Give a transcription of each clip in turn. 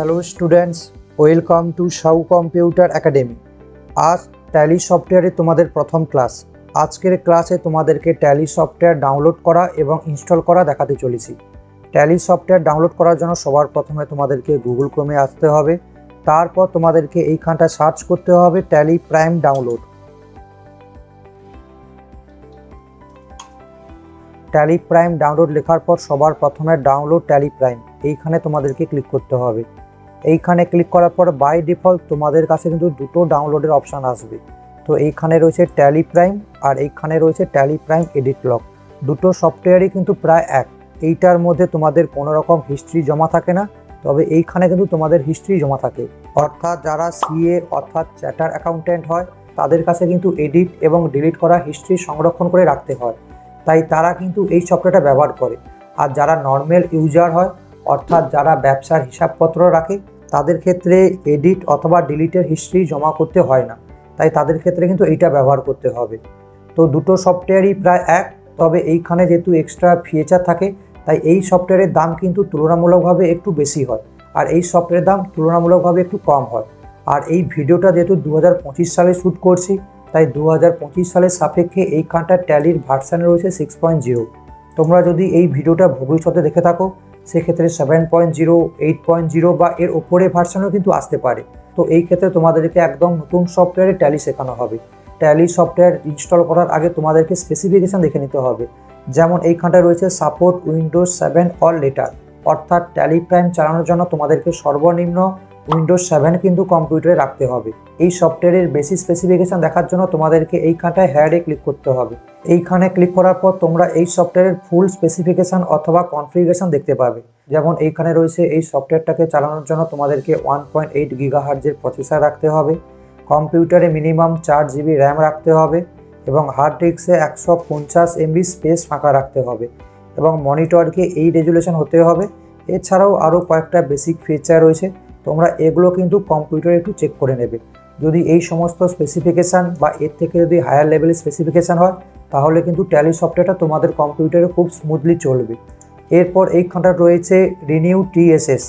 Hello students, welcome to Sau Computer Academy. আজ Tally সফটওয়্যারে তোমাদের প্রথম ক্লাস। আজকের ক্লাসে তোমাদেরকে ট্যালি সফটওয়্যার ডাউনলোড করা এবং ইনস্টল করা দেখাতে চলেছি। ট্যালি সফটওয়্যার ডাউনলোড করার জন্য সবার প্রথমে তোমাদেরকে গুগল ক্রোমে আসতে হবে। তারপর তোমাদেরকে এইখানটা সার্চ করতে হবে tally prime download. Tally prime download লেখার পর সবার প্রথমে ডাউনলোড ট্যালি প্রাইম এইখানে তোমাদেরকে ক্লিক করতে হবে। এইখানে ক্লিক করার পর বাই ডিফল্ট তোমাদের কাছে কিন্তু দুটো ডাউনলোডের অপশান আসবে। তো এইখানে রয়েছে ট্যালি প্রাইম আর এইখানে রয়েছে ট্যালি প্রাইম এডিট লগ। দুটো সফটওয়্যারই কিন্তু প্রায় এক। এইটার মধ্যে তোমাদের কোনো রকম হিস্ট্রি জমা থাকে না, তবে এইখানে কিন্তু তোমাদের হিস্ট্রি জমা থাকে। অর্থাৎ যারা সিএ অর্থাৎ চার্টার অ্যাকাউন্ট্যান্ট হয় তাদের কাছে কিন্তু এডিট এবং ডিলিট করা হিস্ট্রি সংরক্ষণ করে রাখতে হয়, তাই তারা কিন্তু এই সফটওয়্যারটা ব্যবহার করে। আর যারা নর্মাল ইউজার হয় অর্থাৎ যারা ব্যবসার হিসাবপত্র রাখে তাদের ক্ষেত্রে এডিট অথবা ডিলিটের হিস্ট্রি জমা করতে হয় না, তাই তাদের ক্ষেত্রে কিন্তু এইটা ব্যবহার করতে হবে। তো দুটো সফটওয়্যারই প্রায় এক, তবে এইখানে যেহেতু এক্সট্রা ফিচার থাকে তাই এই সফটওয়্যারের দাম কিন্তু তুলনামূলকভাবে একটু বেশি হয় আর এই সফটওয়্যারের দাম তুলনামূলকভাবে একটু কম হয়। আর এই ভিডিওটা যেহেতু 2025 সালে শ্যুট করছি তাই 2025 সালের সাপেক্ষে এইখানটা ট্যালির ভার্সান রয়েছে 6.0। তোমরা যদি এই ভিডিওটা ভবিষ্যতে দেখে থাকো সেক্ষেত্রে 7.0, 8.0 বা এর ওপরে ভার্সানও কিন্তু আসতে পারে। তো এই ক্ষেত্রে তোমাদেরকে একদম নতুন সফটওয়্যারে ট্যালি শেখানো হবে। ট্যালি সফটওয়্যার ইনস্টল করার আগে তোমাদেরকে স্পেসিফিকেশান দেখে নিতে হবে। যেমন এইখানটায় রয়েছে সাপোর্ট উইন্ডোজ 7 অর লেটার, অর্থাৎ ট্যালি প্রাইম চালানোর জন্য তোমাদেরকে সর্বনিম্ন উইন্ডোজ 7 কিন্তু কম্পিউটারে রাখতে হবে। এই সফটওয়্যারের বেসিক স্পেসিফিকেশান দেখার জন্য তোমাদেরকে এইখানটায় হ্যাডে ক্লিক করতে হবে। এইখানে ক্লিক করার পর তোমরা এই সফটওয়্যারের ফুল স্পেসিফিকেশান অথবা কনফিগারেশন দেখতে পাবে। যেমন এইখানে রয়েছে এই সফটওয়্যারটাকে চালানোর জন্য তোমাদেরকে 1.8 গিগাহার্টজের প্রসেসর রাখতে হবে, কম্পিউটারে মিনিমাম 4 জিবি র্যাম রাখতে হবে এবং হার্ড ডিস্কে 150 এমবি স্পেস ফাঁকা রাখতে হবে এবং মনিটরকে এই রেজুলেশন হতে হবে। এছাড়াও আরও কয়েকটা বেসিক ফিচার রয়েছে, তোমরা এগুলো কিন্তু কম্পিউটারে একটু চেক করে নেবে। যদি এই সমস্ত স্পেসিফিকেশান বা এর থেকে যদি হায়ার লেভেলের স্পেসিফিকেশান হয় তাহলে কিন্তু ট্যালি সফটওয়্যারটা তোমাদের কম্পিউটারে খুব স্মুথলি চলবে। এরপর এইখানটা রয়েছে রিনিউ টিএসএস।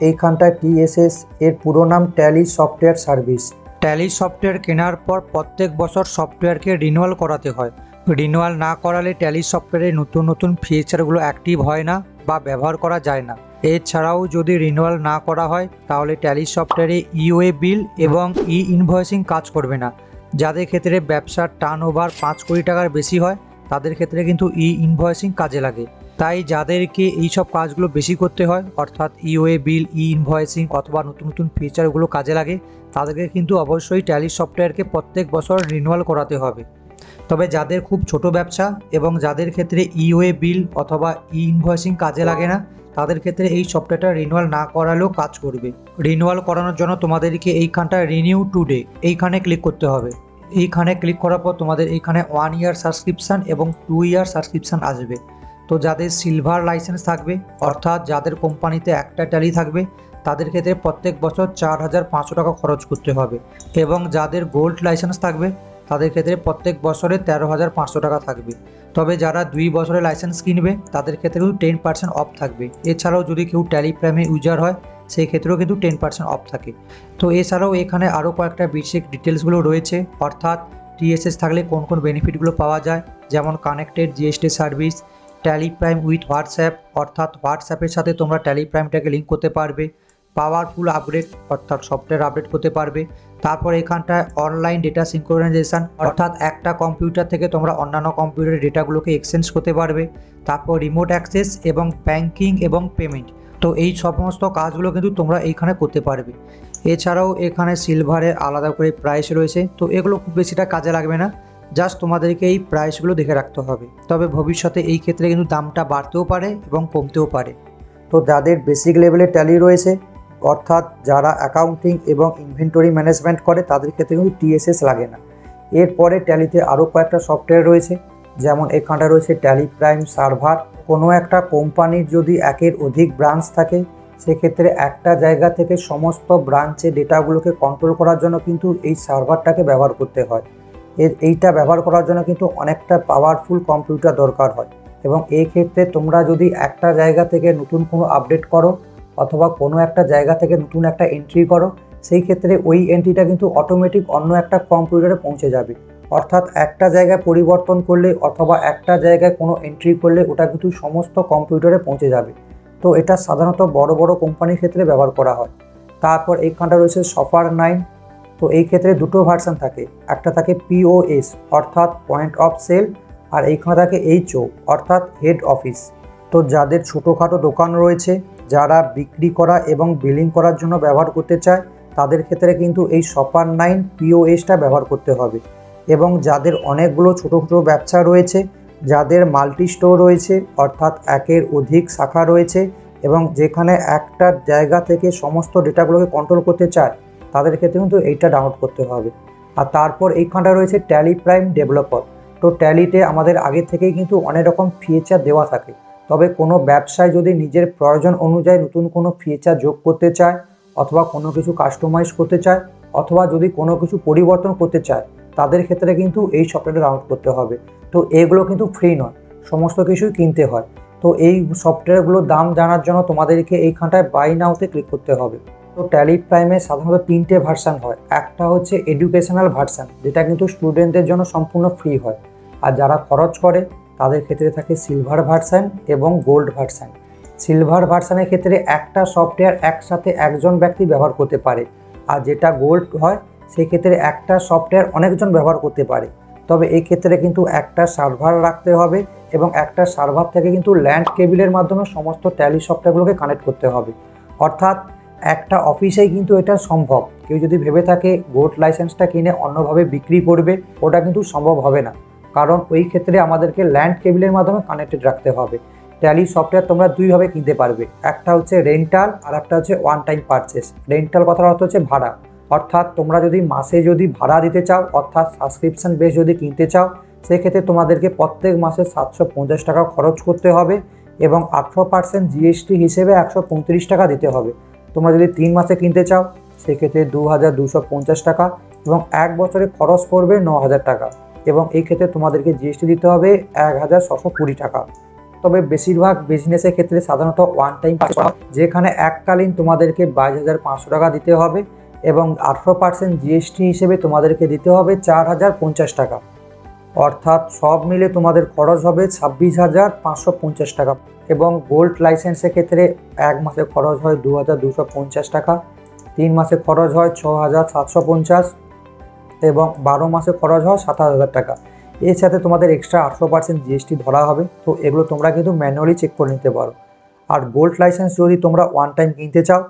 এইখানটায় টিএসএস এর পুরো নাম tally software service. Tally software কেনার পর প্রত্যেক বছর সফটওয়্যারকে রিনিউয়াল করাতে হয়। রিনিউয়াল না করালে ট্যালি সফটওয়্যারের নতুন নতুন ফিচারগুলো অ্যাক্টিভ হয় না বা ব্যবহার করা যায় না। এছাড়াও যদি রিনিউয়াল না করা হয় তাহলে ট্যালি সফটওয়্যারে ইওএ বিল এবং ই ইনভয়েসিং কাজ করবে না। যাদের ক্ষেত্রে ব্যবসার টার্নওভার 5 কোটি টাকার বেশি হয় তাদের ক্ষেত্রে কিন্তু ই ইনভয়েসিং কাজে লাগে। তাই যাদেরকে এই সব কাজগুলো বেশি করতে হয় অর্থাৎ ইওএ বিল, ই ইনভয়েসিং অথবা নতুন নতুন ফিচারগুলো কাজে লাগে তাদেরকে কিন্তু অবশ্যই ট্যালি সফটওয়্যারকে প্রত্যেক বছর রিনিউয়াল করাতে হবে। তবে যাদের খুব ছোট ব্যবসা এবং যাদের ক্ষেত্রে ইওএ বিল অথবা ই ইনভয়েসিং কাজে লাগে না তাদের ক্ষেত্রে এই সফটওয়্যারটা রিনিউয়াল না করালেও কাজ করবে। রিনিউয়াল করানোর জন্য তোমাদেরকে এইখানটা রিনিউ টুডে এইখানে ক্লিক করতে হবে। এইখানে ক্লিক করার পর তোমাদের এইখানে 1 ইয়ার সাবস্ক্রিপশান এবং 2 ইয়ার সাবস্ক্রিপশান আসবে। তো যাদের সিলভার লাইসেন্স থাকবে অর্থাৎ যাদের কোম্পানিতে একটা ট্যালি থাকবে তাদের ক্ষেত্রে প্রত্যেক বছর 4,500 টাকা খরচ করতে হবে এবং যাদের গোল্ড লাইসেন্স থাকবে তাদের ক্ষেত্রে প্রত্যেক বছরে 13,500 টাকা থাকবে। তবে যারা 2 বছরের লাইসেন্স কিনবে তাদের ক্ষেত্রে কিন্তু 10% অফ থাকবে। এছাড়াও যদি কেউ ট্যালি প্রাইমে ইউজার হয় সেই ক্ষেত্রেও কিন্তু 10% অফ থাকে। তো এছাড়াও এখানে আরও কয়েকটা বেসিক ডিটেলসগুলো রয়েছে, অর্থাৎ টিএসএস থাকলে কোন কোন বেনিফিটগুলো পাওয়া যায়, যেমন connected GST service, tally prime with WhatsApp অর্থাৎ হোয়াটসঅ্যাপের সাথে তোমরা ট্যালি প্রাইমটাকে লিঙ্ক করতে পারবে, পাওয়ারফুল আপগ্রেড অর্থাৎ সফটওয়্যার আপডেট করতে পারবে। তারপর এখানটায় অনলাইন ডেটা সিনক্রোনাইজেশন অর্থাৎ একটা কম্পিউটার থেকে তোমরা অন্যান্য কম্পিউটারের ডেটাগুলোকে এক্সচেঞ্জ করতে পারবে। তারপর রিমোট অ্যাক্সেস এবং ব্যাংকিং এবং পেমেন্ট। তো এই সমস্ত কাজগুলো কিন্তু তোমরা এইখানে করতে পারবে। এছাড়াও এখানে সিলভারের আলাদা করে প্রাইস রয়েছে, তো এগুলো খুব বেশিটা কাজে লাগবে না, জাস্ট তোমাদেরকে এই প্রাইসগুলো দেখে রাখতে হবে। তবে ভবিষ্যতে এই ক্ষেত্রে কিন্তু দামটা বাড়তেও পারে এবং কমতেও পারে। তো যাদের বেসিক লেভেলে ট্যালি রয়েছে অর্থাৎ যারা অ্যাকাউন্টিং এবং ইনভেন্টরি ম্যানেজমেন্ট করে তাদের ক্ষেত্রে কিন্তু টিএসএস লাগে না। এরপরে ট্যালিতে আরও কয়েকটা সফটওয়্যার রয়েছে, যেমন এখানটা রয়েছে ট্যালি প্রাইম সার্ভার। কোনো একটা কোম্পানির যদি একের অধিক ব্রাঞ্চ থাকে সেক্ষেত্রে একটা জায়গা থেকে সমস্ত ব্রাঞ্চে ডেটাগুলোকে কন্ট্রোল করার জন্য কিন্তু এই সার্ভারটাকে ব্যবহার করতে হয়। এইটা ব্যবহার করার জন্য কিন্তু অনেকটা পাওয়ারফুল কম্পিউটার দরকার হয় এবং এই ক্ষেত্রে তোমরা যদি একটা জায়গা থেকে নতুন কোনো আপডেট করো অথবা কোনো একটা জায়গা থেকে নতুন একটা এন্ট্রি করো, সেই ক্ষেত্রে ওই এন্ট্রিটা কিন্তু অটোমেটিক অন্য একটা কম্পিউটারে পৌঁছে যাবে। অর্থাৎ একটা জায়গায় পরিবর্তন করলে অথবা একটা জায়গায় কোনো এন্ট্রি করলে ওটা কিন্তু সমস্ত কম্পিউটারে পৌঁছে যাবে। তো এটা সাধারণত বড় বড় কোম্পানির ক্ষেত্রে ব্যবহার করা হয়। তারপর এইখানটা রয়েছে সফার 9। তো এই ক্ষেত্রে দুটো ভার্সান থাকে, একটা থাকে POS অর্থাৎ পয়েন্ট অফ সেল, আর এইখানে থাকে HO অর্থাৎ হেড অফিস। তো যাদের ছোটোখাটো দোকান রয়েছে, যারা বিক্রি করা এবং বিলিং করার জন্য ব্যবহার করতে চায়, তাদের ক্ষেত্রে কিন্তু এই সফার 9 POSটা ব্যবহার করতে হবে। এবং যাদের অনেকগুলো ছোটো ছোটো ব্যবসা রয়েছে, যাদের মাল্টি স্টোর রয়েছে অর্থাৎ একের অধিক শাখা রয়েছে এবং যেখানে একটা জায়গা থেকে সমস্ত ডেটাগুলোকে কন্ট্রোল করতে চায়, তাদের ক্ষেত্রে কিন্তু এইটা ডাউনলোড করতে হবে। আর তারপর এইখানটা রয়েছে ট্যালি প্রাইম ডেভেলপার। তো ট্যালিতে আমাদের আগে থেকেই কিন্তু অনেক রকম ফিচার দেওয়া থাকে, তবে কোনো ব্যবসায় যদি নিজের প্রয়োজন অনুযায়ী নতুন কোনো ফিচার যোগ করতে চায় অথবা কোনো কিছু কাস্টমাইজ করতে চায় অথবা যদি কোনো কিছু পরিবর্তন করতে চায়, তাদের ক্ষেত্রে কিন্তু এই সফটওয়্যারটা ডাউনলোড করতে হবে। তো এগুলো কিন্তু ফ্রি নয়, সমস্ত কিছুই কিনতে হয়। তো এই সফটওয়্যারগুলোর দাম জানার জন্য তোমাদেরকে এইখানটায় বাই নাওতে ক্লিক করতে হবে। তো ট্যালি প্রাইমে সাধারণত 3টে ভার্সান হয়। একটা হচ্ছে এডুকেশনাল ভার্সান, যেটা কিন্তু স্টুডেন্টদের জন্য সম্পূর্ণ ফ্রি হয়, আর যারা খরচ করে তাদের ক্ষেত্রে থাকে সিলভার ভার্সান এবং গোল্ড ভার্সান। সিলভার ভার্সানের ক্ষেত্রে একটা সফটওয়্যার একসাথে একজন ব্যক্তি ব্যবহার করতে পারে, আর যেটা গোল্ড হয় সেক্ষেত্রে একটা সফটওয়্যার অনেকজন ব্যবহার করতে পারে। তবে এই ক্ষেত্রে কিন্তু একটা সার্ভার রাখতে হবে এবং একটা সার্ভার থেকে কিন্তু ল্যান্ড কেবিলের মাধ্যমে সমস্ত ট্যালি সফটওয়্যারগুলোকে কানেক্ট করতে হবে। অর্থাৎ একটা অফিসেই কিন্তু এটা সম্ভব। কেউ যদি ভেবে থাকে গোল্ড লাইসেন্সটা কিনে অন্যভাবে বিক্রি করবে, ওটা কিন্তু সম্ভব হবে না, কারণ ওই ক্ষেত্রে আমাদেরকে ল্যান্ড কেবিলের মাধ্যমে কানেক্টেড রাখতে হবে। ট্যালি সফটওয়্যার তোমরা দুইভাবে কিনতে পারবে, একটা হচ্ছে রেন্টাল আর একটা হচ্ছে ওয়ান টাইম পারচেস। রেন্টাল কথার অর্থ হচ্ছে ভাড়া, অর্থাৎ তোমরা যদি মাসে যদি ভাড়া দিতে চাও অর্থাৎ সাবস্ক্রিপশন বেস যদি কিনতে চাও, সেক্ষেত্রে তোমাদেরকে প্রত্যেক মাসে 750 টাকা খরচ করতে হবে এবং 18% GST হিসেবে 135 টাকা দিতে হবে। তোমরা যদি 3 মাসে কিনতে চাও সেক্ষেত্রে 2250 টাকা এবং 1 বছরে খরচ পড়বে 9000 টাকা এবং এই ক্ষেত্রে তোমাদেরকে GST দিতে হবে 1620 টাকা। তবে বেশিরভাগ বিজনেসের ক্ষেত্রে সাধারণত ওয়ান টাইম পারচেস, যেখানে এককালীন তোমাদেরকে 22,500 টাকা দিতে হবে এবং 18% GST হিসেবে তোমাদেরকে দিতে হবে 4050 টাকা। অর্থাৎ সব মিলে তোমাদের খরচ হবে 26,550 টাকা। এবং গোল্ড লাইসেন্সের ক্ষেত্রে 1 মাসে খরচ হয় 2250 টাকা, 3 মাসে খরচ হয় 6750 এবং 12 মাসে খরচ হয় 7000 টাকা। এর সাথে তোমাদের এক্সট্রা 18% GST ধরা হবে। তো এগুলো তোমরা কিন্তু ম্যানুয়ালি চেক করে নিতে পারো। আর গোল্ড লাইসেন্স যদি তোমরা ওয়ান টাইম কিনতে চাও,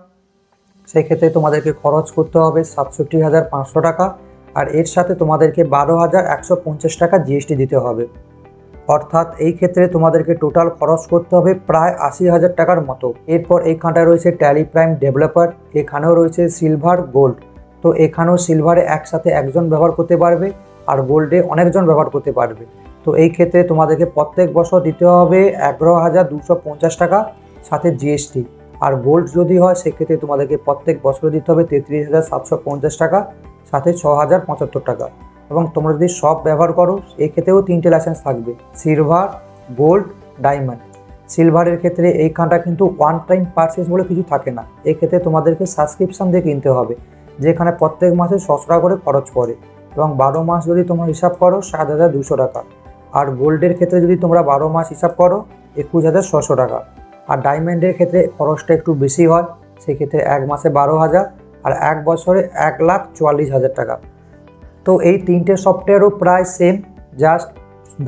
সেক্ষেত্রে তোমাদেরকে খরচ করতে হবে 67,500 টাকা, আর এর সাথে তোমাদেরকে 12,150 টাকা GST দিতে হবে। অর্থাৎ এই ক্ষেত্রে তোমাদেরকে টোটাল খরচ করতে হবে প্রায় 80,000 টাকার মতো। এরপর এইখানটায় রয়েছে ট্যালি প্রাইম ডেভেলপার, এখানেও রয়েছে সিলভার গোল্ড। তো এখানেও সিলভারে একসাথে একজন ব্যবহার করতে পারবে আর গোল্ডে অনেকজন ব্যবহার করতে পারবে। তো এই ক্ষেত্রে তোমাদেরকে প্রত্যেক বছর দিতে হবে 11,250 টাকা সাথে GST। আর গোল্ড যদি হয় সেক্ষেত্রে তোমাদেরকে প্রত্যেক বছর দিতে হবে 33,750 টাকা সাথে 6,075 টাকা। এবং তোমরা যদি সব ব্যবহার করো এক্ষেত্রেও 3টে লাইসেন্স থাকবে, সিলভার, গোল্ড, ডায়মন্ড। সিলভারের ক্ষেত্রে এইখানটা কিন্তু ওয়ান টাইম পারচেস বলে কিছু থাকে না, এক্ষেত্রে তোমাদেরকে সাবস্ক্রিপশান দিয়ে কিনতে হবে, যেখানে প্রত্যেক মাসে 600 টাকা করে খরচ পড়ে এবং 12 মাস যদি তোমরা হিসাব করো 7,200 টাকা। আর গোল্ডের ক্ষেত্রে যদি তোমরা 12 মাস হিসাব করো 21,600 টাকা। আর ডায়মন্ডের ক্ষেত্রে খরচটা একটু বেশি হয়, সেক্ষেত্রে 1 মাসে 12,000 আর 1 বছরে 1,44,000 টাকা। তো এই 3টে সফটওয়্যারও প্রায় সেম, জাস্ট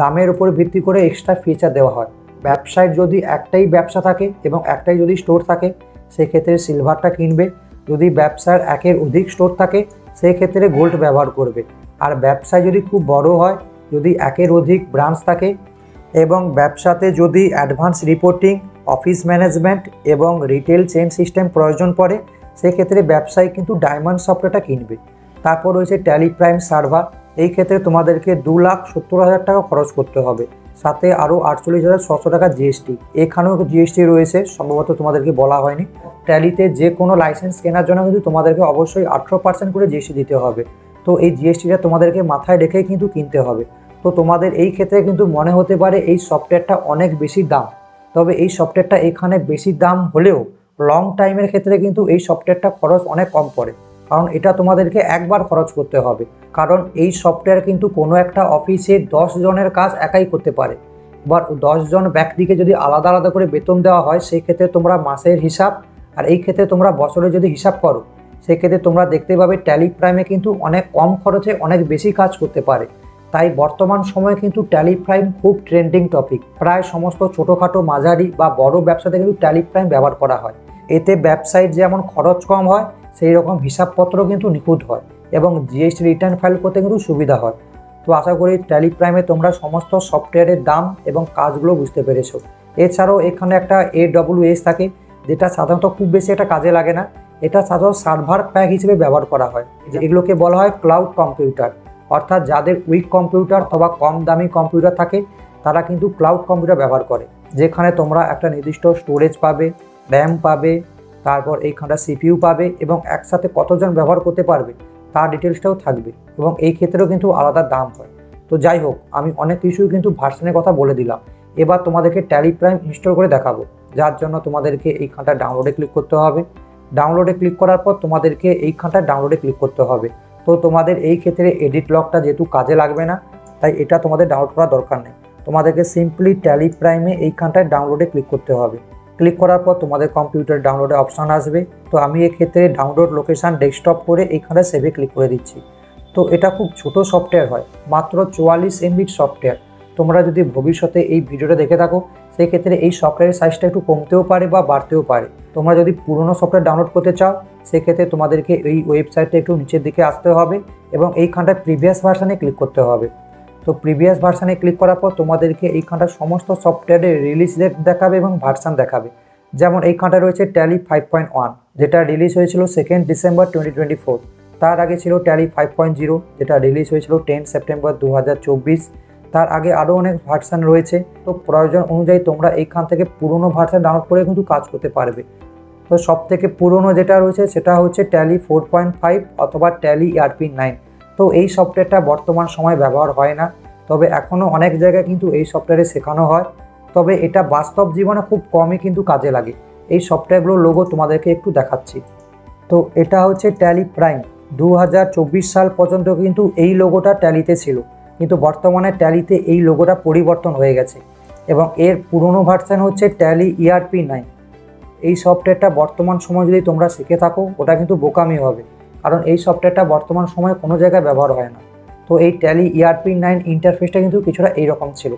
দামের উপর ভিত্তি করে এক্সট্রা ফিচার দেওয়া হয়। ব্যবসায় যদি একটাই ব্যবসা থাকে এবং একটাই যদি স্টোর থাকে সেক্ষেত্রে সিলভারটা কিনবে, যদি ব্যবসার একের অধিক স্টোর থাকে সেক্ষেত্রে গোল্ড ব্যবহার করবে। আর ব্যবসায় যদি খুব বড় হয়, যদি একের অধিক ব্রাঞ্চ থাকে এবং ব্যবসাতে যদি অ্যাডভান্স রিপোর্টিং, অফিস ম্যানেজমেন্ট এবং রিটেল চেইন সিস্টেম প্রয়োজন পড়ে, সেক্ষেত্রে ব্যবসায় কিন্তু ডায়মন্ড সফটওয়্যারটা কিনবে। তারপর রয়েছে ট্যালি প্রাইম সার্ভার, এই ক্ষেত্রে তোমাদেরকে 2,70,000 টাকা খরচ করতে হবে, সাথে আরও 48,600 টাকা GST। এখানেও GST রয়েছে, সম্ভবত তোমাদেরকে বলা হয়নি। ট্যালিতে যে কোনো লাইসেন্স কেনার জন্য কিন্তু তোমাদেরকে অবশ্যই 18% করে GST দিতে হবে। তো এই GSTটা তোমাদেরকে মাথায় রেখেই কিন্তু কিনতে হবে। তো তোমাদের এই ক্ষেত্রে কিন্তু মনে হতে পারে এই সফটওয়্যারটা অনেক বেশি দাম, তবে এই সফটওয়্যারটা এখানে বেশি দাম হলেও লং টাইমের ক্ষেত্রে কিন্তু এই সফটওয়্যারটা খরচ অনেক কম পড়ে, কারণ এটা তোমাদেরকে একবার খরচ করতে হবে। কারণ এই সফটওয়্যার কিন্তু কোনো একটা অফিসে 10 জনের কাজ একাই করতে পারে। এবার 10 জন ব্যক্তিকে যদি আলাদা আলাদা করে বেতন দেওয়া হয়, সেই ক্ষেত্রে তোমরা মাসের হিসাব আর এই ক্ষেত্রে তোমরা বছরে যদি হিসাব করো, সেক্ষেত্রে তোমরা দেখতে পাবে ট্যালি প্রাইমে কিন্তু অনেক কম খরচে অনেক বেশি কাজ করতে পারে। তাই বর্তমান সময়ে কিন্তু ট্যালি প্রাইম খুব ট্রেন্ডিং টপিক। প্রায় সমস্ত ছোটোখাটো মাঝারি বা বড় ব্যবসাতে কিন্তু ট্যালি প্রাইম ব্যবহার করা হয়। এতে ব্যবসায়ীর যেমন খরচ কম হয়, সেই রকম হিসাবপত্র কিন্তু নিখুঁত হয় এবং জিএসটি রিটার্ন ফাইল করতে কিন্তু সুবিধা হয়। তো আশা করি ট্যালি প্রাইমে তোমরা সমস্ত সফটওয়্যারের দাম এবং কাজগুলো বুঝতে পেরেছো। এছাড়াও এখানে একটা AWS থাকে, যেটা সাধারণত খুব বেশি একটা কাজে লাগে না। এটা সাধারণত সার্ভার প্যাক হিসেবে ব্যবহার করা হয়। এগুলোকে বলা হয় ক্লাউড কম্পিউটার। অর্থাৎ যাদের উইক কম্পিউটার অথবা কম দামি কম্পিউটার থাকে, তারা কিন্তু ক্লাউড কম্পিউটার ব্যবহার করে, যেখানে তোমরা একটা নির্দিষ্ট স্টোরেজ পাবে, র্যাম পাবে, তারপর এইখানটা CPU পাবে এবং একসাথে কতজন ব্যবহার করতে পারবে তার ডিটেলসটাও থাকবে এবং এই ক্ষেত্রেও কিন্তু আলাদা দাম হয়। তো যাই হোক, আমি অনেক কিছুই কিন্তু ভার্সনের কথা বলে দিলাম। এবার তোমাদেরকে ট্যালি প্রাইম ইনস্টল করে দেখাবো, যার জন্য তোমাদেরকে এইখানটা ডাউনলোডে ক্লিক করতে হবে। ডাউনলোডে ক্লিক করার পর তোমাদেরকে এইখানটা ডাউনলোডে ক্লিক করতে হবে। তো তোমাদের এই ক্ষেত্রে এডিট লকটা যেহেতু কাজে লাগবে না, তাই এটা তোমাদের ডাউনলোড করার দরকার নেই। তোমাদেরকে সিম্পলি ট্যালি প্রাইমে এইখানটায় ডাউনলোডে ক্লিক করতে হবে। ক্লিক করার পর তোমাদের কম্পিউটার ডাউনলোডে অপশান আসবে। তো আমি এক্ষেত্রে ডাউনলোড লোকেশান ডেস্কটপ করে এইখানে সেভে ক্লিক করে দিচ্ছি। তো এটা খুব ছোট সফটওয়্যার হয়, মাত্র 44 MB সফটওয়্যার। তোমরা যদি ভবিষ্যতে এই ভিডিওটা দেখে থাকো, সেক্ষেত্রে এই সফটওয়্যারের সাইজটা একটু কমতেও পারে বা বাড়তেও পারে। তোমরা যদি পুরনো সফটওয়্যার ডাউনলোড করতে চাও, সেক্ষেত্রে তোমাদেরকে এই ওয়েবসাইটটা একটু নিচের দিকে আসতে হবে এবং এইখানটায় প্রিভিয়াস ভার্সানে ক্লিক করতে হবে। তো প্রিভিয়াস ভার্সানে ক্লিক করার পর তোমাদেরকে এইখানটা সমস্ত সফটওয়্যারের রিলিজ ডেট দেখাবে এবং ভার্সান দেখাবে। যেমন এইখানটা রয়েছে ট্যালি 5.1, যেটা রিলিজ হয়েছিল 2 ডিসেম্বর 2024। তার আগে ছিল ট্যালি 5.0, যেটা রিলিজ হয়েছিল 10 সেপ্টেম্বর 2024। তার আগে আরও অনেক ভার্সান রয়েছে। তো প্রয়োজন অনুযায়ী তোমরা এইখান থেকে পুরনো ভার্সান ডাউনলোড করে কিন্তু কাজ করতে পারবে। তো সব থেকে পুরনো যেটা রয়েছে সেটা হচ্ছে ট্যালি 4.5 অথবা ট্যালি ERP9। তো এই সফটওয়্যারটা বর্তমান সময়ে ব্যবহার হয় না, তবে এখনও অনেক জায়গায় কিন্তু এই সফটওয়্যারে শেখানো হয়। তবে এটা বাস্তব জীবনে খুব কমই কিন্তু কাজে লাগে। এই সফটওয়্যারগুলোর লোগো তোমাদেরকে একটু দেখাচ্ছি। তো এটা হচ্ছে ট্যালি প্রাইম। 2024 সাল পর্যন্ত কিন্তু এই লোগোটা ট্যালিতে ছিল, কিন্তু বর্তমানে ট্যালিতে এই লোগোটা পরিবর্তন হয়ে গেছে এবং এর পুরনো ভার্সান হচ্ছে ট্যালি ERP9। এই সফটওয়্যারটা বর্তমান সময় যদি তোমরা শিখে থাকো, ওটা কিন্তু বোকামি হবে, কারণ এই সফটওয়্যারটা বর্তমান সময়ে কোনো জায়গায় ব্যবহার হয় না। তো এই ট্যালি ERP9 ইন্টারফেসটা কিন্তু কিছুটা এইরকম ছিল।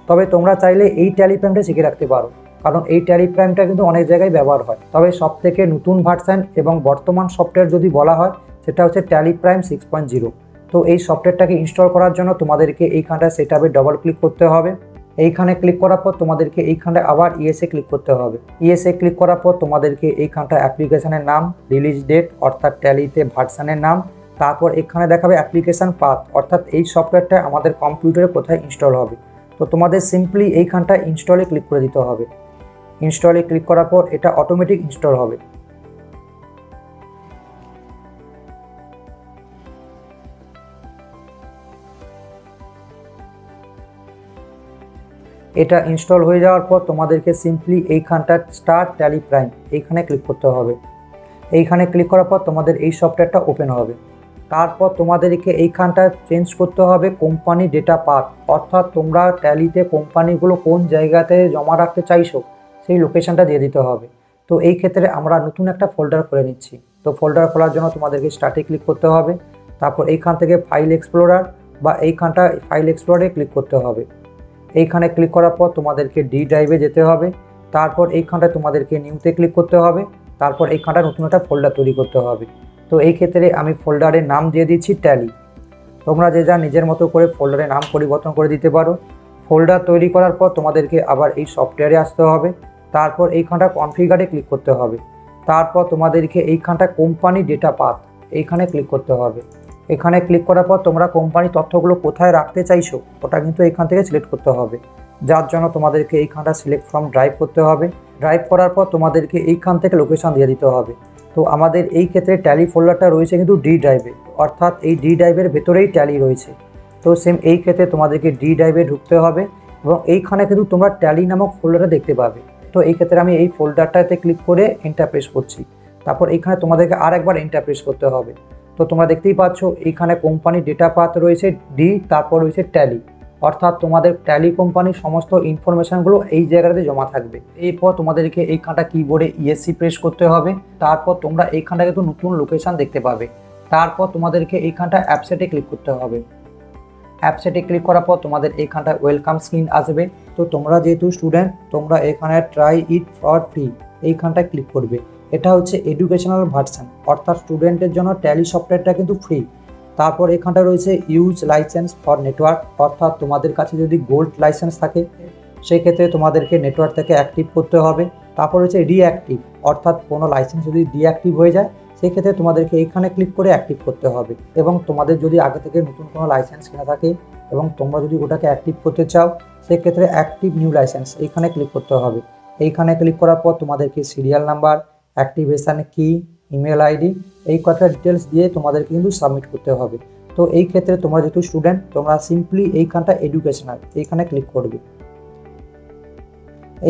তবে তোমরা চাইলে এই ট্যালি প্রাইমটা শিখে রাখতে পারো, কারণ এই ট্যালি প্রাইমটা কিন্তু অনেক জায়গায় ব্যবহার হয়। তবে সব থেকে নতুন ভার্সান এবং বর্তমান সফটওয়্যার যদি বলা হয়, সেটা হচ্ছে ট্যালি প্রাইম 6.0। তো এই সফটওয়্যারটাকে ইনস্টল করার জন্য তোমাদেরকে এইখানটা সেটআপে ডবল ক্লিক করতে হবে। এইখানে ক্লিক করার পর তোমাদেরকে এইখানটায় আবার ইএসএ ক্লিক করতে হবে। ইএসএ ক্লিক করার পর তোমাদেরকে এইখানটা অ্যাপ্লিকেশনের নাম, রিলিজ ডেট অর্থাৎ ট্যালিতে ভার্সানের নাম, তারপর এখানে দেখাবে অ্যাপ্লিকেশন পাথ অর্থাৎ এই সফটওয়্যারটা আমাদের কম্পিউটারে কোথায় ইনস্টল হবে। তো তোমাদের সিম্পলি এইখানটা ইনস্টলে ক্লিক করে দিতে হবে। ইনস্টলে ক্লিক করার পর এটা অটোমেটিক ইনস্টল হবে। এটা ইনস্টল হয়ে যাওয়ার পর তোমাদেরকে সিম্পলি এইখানটা স্টার্ট ট্যালি প্রাইম এইখানে ক্লিক করতে হবে। এইখানে ক্লিক করার পর তোমাদের এই সফটওয়্যারটা ওপেন হবে। তারপর তোমাদেরকে এইখানটা চেঞ্জ করতে হবে কোম্পানি ডেটা পাথ, অর্থাৎ তোমরা ট্যালিতে কোম্পানিগুলো কোন জায়গাতে জমা রাখতে চাইছো সেই লোকেশনটা দিয়ে দিতে হবে। তো এই ক্ষেত্রে আমরা নতুন একটা ফোল্ডার খুলে নিচ্ছি। তো ফোল্ডার খোলার জন্য তোমাদেরকে স্টার্টে ক্লিক করতে হবে। তারপর এইখান থেকে ফাইল এক্সপ্লোরার বা এইখানটা ফাইল এক্সপ্লোরারে ক্লিক করতে হবে। এইখানে ক্লিক করার পর তোমাদেরকে ডি ড্রাইভে যেতে হবে। তারপর এইখানটায় তোমাদেরকে নিউতে ক্লিক করতে হবে। তারপর এইখানটা নতুন একটা ফোল্ডার তৈরি করতে হবে। তো এই ক্ষেত্রে আমি ফোল্ডারের নাম দিয়ে দিচ্ছি ট্যালি। তোমরা যে যা নিজের মতো করে ফোল্ডারের নাম পরিবর্তন করে দিতে পারো। ফোল্ডার তৈরি করার পর তোমাদেরকে আবার এই সফটওয়্যারে আসতে হবে। তারপর এইখানটা কনফিগারে ক্লিক করতে হবে। তারপর তোমাদেরকে এইখানটা কোম্পানি ডেটা পাথ এইখানে ক্লিক করতে হবে। এখানে ক্লিক করার পর তোমরা কোম্পানির তথ্যগুলো কোথায় রাখতে চাইছো ওটা কিন্তু এখান থেকে সিলেক্ট করতে হবে, যার জন্য তোমাদেরকে এইখানটা সিলেক্ট ফ্রম ড্রাইভ করতে হবে। ড্রাইভ করার পর তোমাদেরকে এইখান থেকে লোকেশন দিয়ে দিতে হবে। তো আমাদের এই ক্ষেত্রে ট্যালি ফোল্ডারটা রয়েছে কিন্তু ডি ড্রাইভে, অর্থাৎ এই ডি ড্রাইভের ভেতরেই ট্যালি রয়েছে। তো সেম এই ক্ষেত্রে তোমাদেরকে ডি ড্রাইভে ঢুকতে হবে এবং এইখানে কিন্তু তোমরা ট্যালি নামক ফোল্ডারটা দেখতে পাবে। তো এই ক্ষেত্রে আমি এই ফোল্ডারটাতে ক্লিক করে এন্টার প্রেস করছি। তারপর এইখানে তোমাদেরকে আর একবার এন্টার প্রেস করতে হবে। তো তোমরা দেখতেই পাচ্ছ এইখানে কোম্পানি ডেটা পাথ রয়েছে ডি, তারপর রয়েছে ট্যালি, অর্থাৎ তোমাদের ট্যালি কোম্পানির সমস্ত ইনফরমেশানগুলো এই জায়গাটাতে জমা থাকবে। এরপর তোমাদেরকে এইখানটা কিবোর্ডে ইএসসি প্রেস করতে হবে। তারপর তোমরা এইখানটা কিন্তু নতুন লোকেশান দেখতে পাবে। তারপর তোমাদেরকে এইখানটা অ্যাপসেটে ক্লিক করতে হবে। অ্যাপসেটে ক্লিক করার পর তোমাদের এইখানটায় ওয়েলকাম স্ক্রিন আসবে। তো তোমরা যেহেতু স্টুডেন্ট, তোমরা এখানে ট্রাই ইট ফর ফ্রি এইখানটায় ক্লিক করবে। এটা হচ্ছে এডুকেশনাল ভার্সন, অর্থাৎ স্টুডেন্টের জন্য ট্যালি সফটওয়্যারটা কিন্তু ফ্রি। তারপর এখানটা রয়েছে ইউজ লাইসেন্স ফর নেটওয়ার্ক, অর্থাৎ তোমাদের কাছে যদি গোল্ড লাইসেন্স থাকে সেই ক্ষেত্রে তোমাদেরকে নেটওয়ার্ক থেকে অ্যাক্টিভ করতে হবে। তারপর রয়েছে রিঅ্যাক্টিভ, অর্থাৎ কোনো লাইসেন্স যদি ডিঅ্যাক্টিভ হয়ে যায় সেই ক্ষেত্রে তোমাদেরকে এখানে ক্লিক করে অ্যাক্টিভ করতে হবে। এবং তোমাদের যদি আগে থেকে নতুন কোনো লাইসেন্স কেনা থাকে এবং তোমরা যদি ওটাকে অ্যাক্টিভ করতে চাও সেক্ষেত্রে অ্যাক্টিভ নিউ লাইসেন্স এইখানে ক্লিক করতে হবে। এইখানে ক্লিক করার পর তোমাদেরকে সিরিয়াল নাম্বার, অ্যাক্টিভেশান কি, ইমেল আইডি এই কটা ডিটেলস দিয়ে তোমাদেরকে কিন্তু সাবমিট করতে হবে। তো এই ক্ষেত্রে তোমরা যেহেতু স্টুডেন্ট, তোমরা সিম্পলি এইখানটা এডুকেশনাল এইখানে ক্লিক করবে।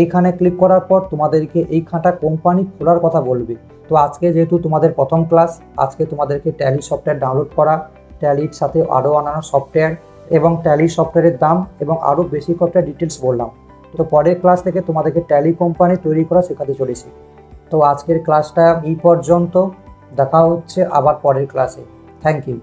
এইখানে ক্লিক করার পর তোমাদেরকে এইখানটা কোম্পানি খোলার কথা বলবে। তো আজকে যেহেতু তোমাদের প্রথম ক্লাস, আজকে তোমাদেরকে ট্যালি সফটওয়্যার ডাউনলোড করা, ট্যালির সাথে আরও অন্যান্য সফটওয়্যার এবং ট্যালি সফটওয়্যারের দাম এবং আরও বেশি কটা ডিটেলস বললাম। তো পরের ক্লাস থেকে তোমাদেরকে ট্যালি কোম্পানি তৈরি করা শেখাতে চলেছি। তো আজকের ক্লাসটা এই পর্যন্ত, দেখা হচ্ছে আবার পরের ক্লাসে। Thank you.